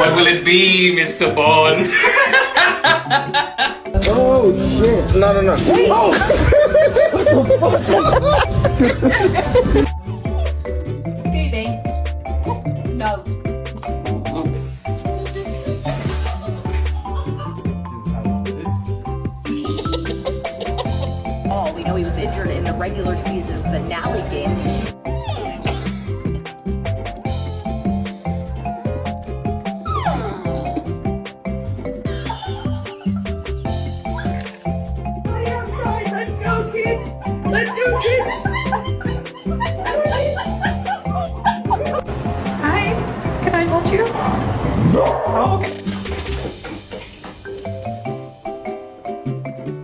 What will it be, Mr. Bond? Oh shit. No, no, no. Oh! Excuse me. No. Oh, we know he was injured in the regular season finale game. Let's go, kids! Let's go, kids! Hi, can I hold you? Oh, okay.